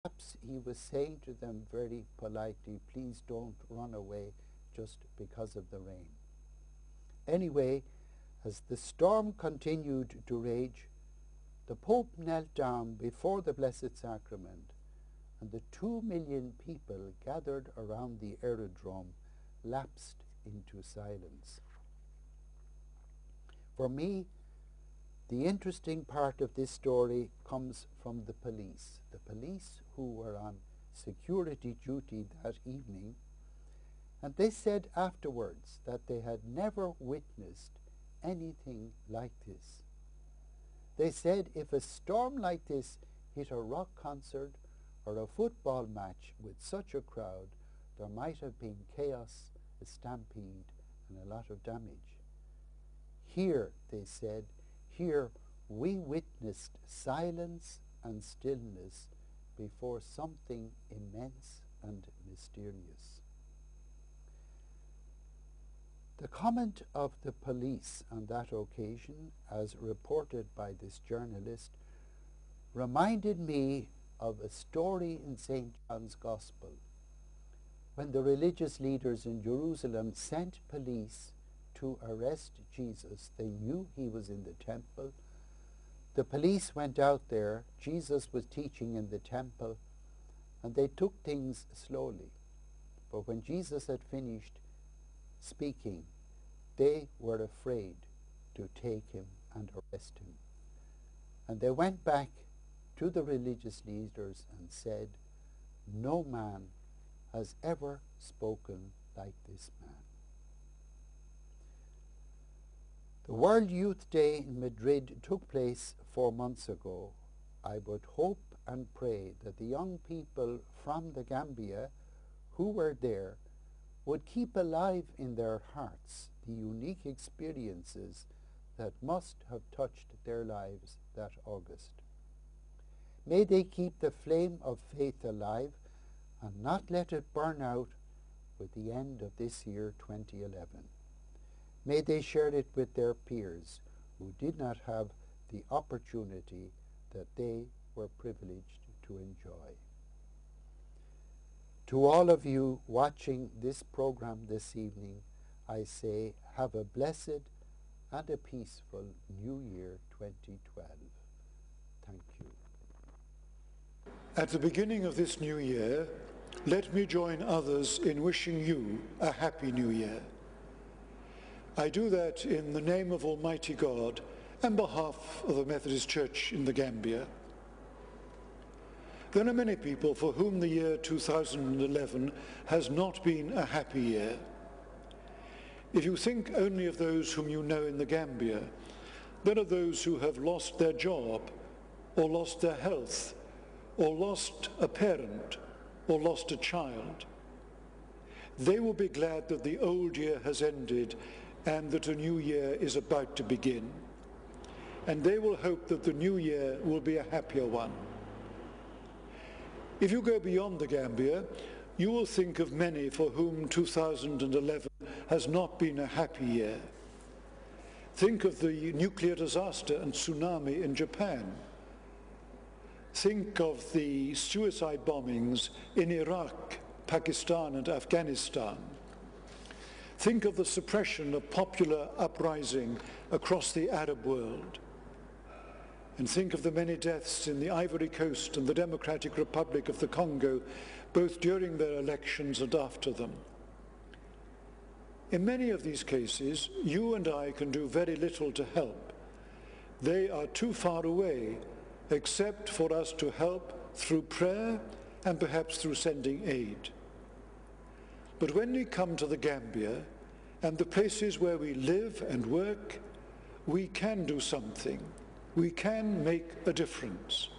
Perhaps he was saying to them very politely, please don't run away just because of the rain. Anyway, as the storm continued to rage, the Pope knelt down before the Blessed Sacrament, and the 2 million people gathered around the aerodrome lapsed into silence. For me, the interesting part of this story comes from the police who were on security duty that evening, and they said afterwards that they had never witnessed anything like this. They said if a storm like this hit a rock concert or a football match with such a crowd, there might have been chaos, a stampede, and a lot of damage. Here, they said, here we witnessed silence and stillness before something immense and mysterious. The comment of the police on that occasion, as reported by this journalist, reminded me of a story in St. John's Gospel, when the religious leaders in Jerusalem sent police to arrest Jesus. They knew he was in the temple. The police went out there. Jesus was teaching in the temple, and they took things slowly. But when Jesus had finished speaking, they were afraid to take him and arrest him. And they went back to the religious leaders and said, no man has ever spoken like this man. The World Youth Day in Madrid took place 4 months ago. I would hope and pray that the young people from the Gambia who were there would keep alive in their hearts the unique experiences that must have touched their lives that August. May they keep the flame of faith alive and not let it burn out with the end of this year 2011. May they share it with their peers who did not have the opportunity that they were privileged to enjoy. To all of you watching this program this evening, I say have a blessed and a peaceful New Year 2012. Thank you. At the beginning of this new year, let me join others in wishing you a happy new year. I do that in the name of Almighty God and behalf of the Methodist Church in the Gambia. There are many people for whom the year 2011 has not been a happy year. If you think only of those whom you know in the Gambia, there are those who have lost their job, or lost their health, or lost a parent, or lost a child. They will be glad that the old year has ended and that a new year is about to begin. And they will hope that the new year will be a happier one. If you go beyond the Gambia, you will think of many for whom 2011 has not been a happy year. Think of the nuclear disaster and tsunami in Japan. Think of the suicide bombings in Iraq, Pakistan, and Afghanistan. Think of the suppression of popular uprising across the Arab world. And think of the many deaths in the Ivory Coast and the Democratic Republic of the Congo, both during their elections and after them. In many of these cases, you and I can do very little to help. They are too far away, except for us to help through prayer and perhaps through sending aid. But when we come to the Gambia and the places where we live and work, we can do something. We can make a difference.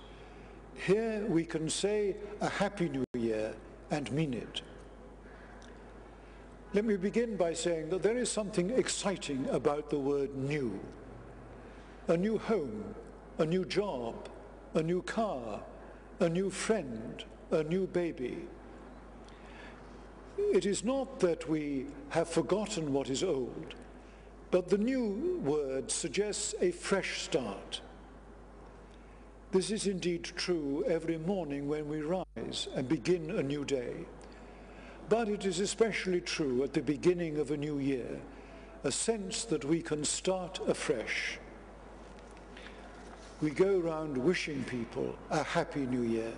Here we can say a Happy New Year and mean it. Let me begin by saying that there is something exciting about the word new. A new home, a new job, a new car, a new friend, a new baby. It is not that we have forgotten what is old, but the new word suggests a fresh start. This is indeed true every morning when we rise and begin a new day. But it is especially true at the beginning of a new year, a sense that we can start afresh. We go around wishing people a happy new year.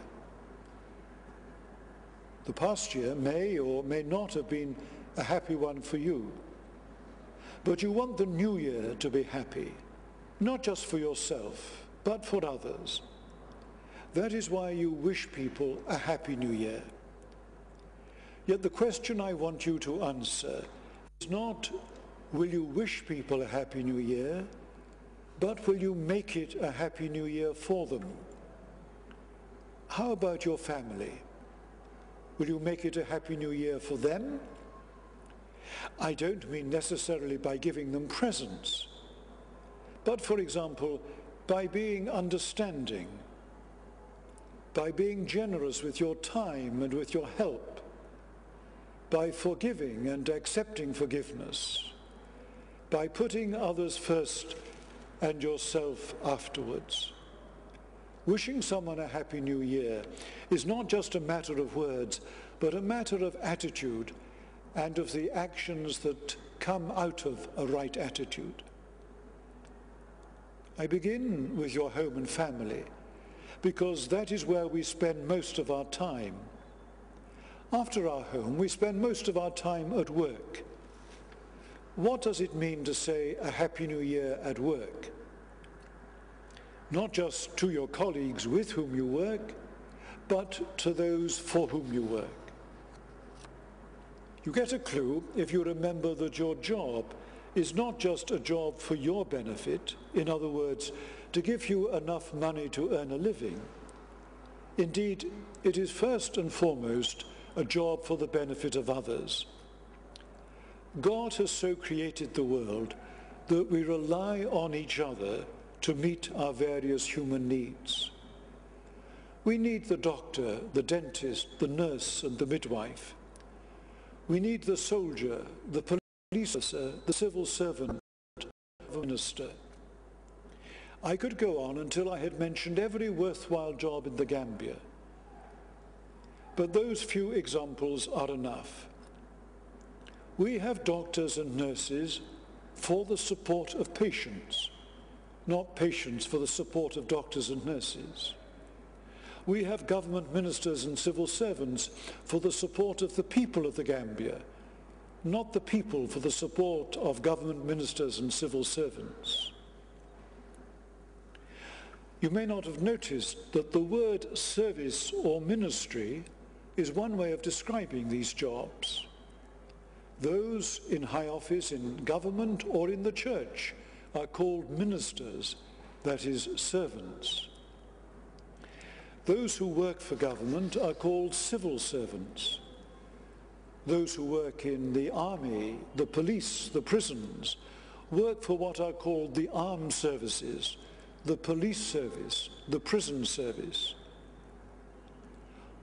The past year may or may not have been a happy one for you, but you want the new year to be happy, not just for yourself, but for others. That is why you wish people a happy new year. Yet the question I want you to answer is not, will you wish people a happy new year, but will you make it a happy new year for them? How about your family? Will you make it a happy new year for them? I don't mean necessarily by giving them presents, but for example, by being understanding, by being generous with your time and with your help, by forgiving and accepting forgiveness, by putting others first and yourself afterwards. Wishing someone a happy new year is not just a matter of words, but a matter of attitude and of the actions that come out of a right attitude. I begin with your home and family, because that is where we spend most of our time. After our home, we spend most of our time at work. What does it mean to say a happy new year at work? Not just to your colleagues with whom you work, but to those for whom you work. You get a clue if you remember that your job is not just a job for your benefit, in other words, to give you enough money to earn a living. Indeed, it is first and foremost a job for the benefit of others. God has so created the world that we rely on each other to meet our various human needs. We need the doctor, the dentist, the nurse and the midwife. We need the soldier, the police officer, the civil servant, the minister. I could go on until I had mentioned every worthwhile job in the Gambia. But those few examples are enough. We have doctors and nurses for the support of patients, not patients for the support of doctors and nurses. We have government ministers and civil servants for the support of the people of the Gambia, not the people for the support of government ministers and civil servants. You may not have noticed that the word service or ministry is one way of describing these jobs. Those in high office in government or in the church are called ministers, that is, servants. Those who work for government are called civil servants. Those who work in the army, the police, the prisons, work for what are called the armed services, the police service, the prison service.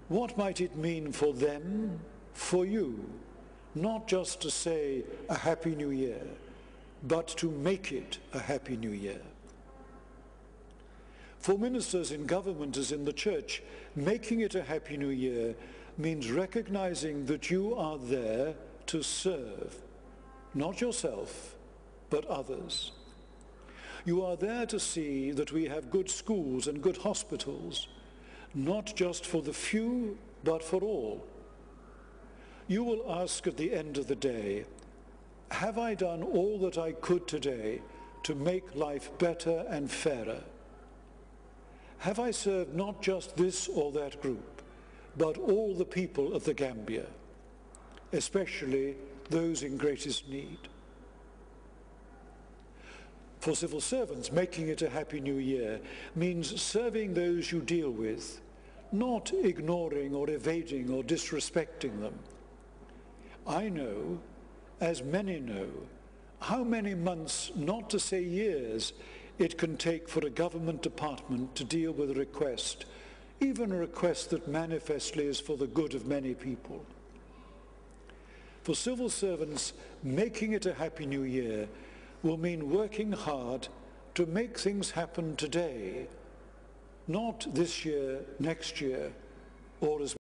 What might it mean for them, for you, not just to say a happy new year, but to make it a happy new year? For ministers in government as in the church, making it a happy new year means recognizing that you are there to serve, not yourself, but others. You are there to see that we have good schools and good hospitals, not just for the few, but for all. You will ask at the end of the day, have I done all that I could today to make life better and fairer? Have I served not just this or that group, but all the people of the Gambia, especially those in greatest need? For civil servants, making it a happy new year means serving those you deal with, not ignoring or evading or disrespecting them. I know, as many know, how many months, not to say years, it can take for a government department to deal with a request, even a request that manifestly is for the good of many people. For civil servants, making it a happy new year will mean working hard to make things happen today, not this year, next year, or as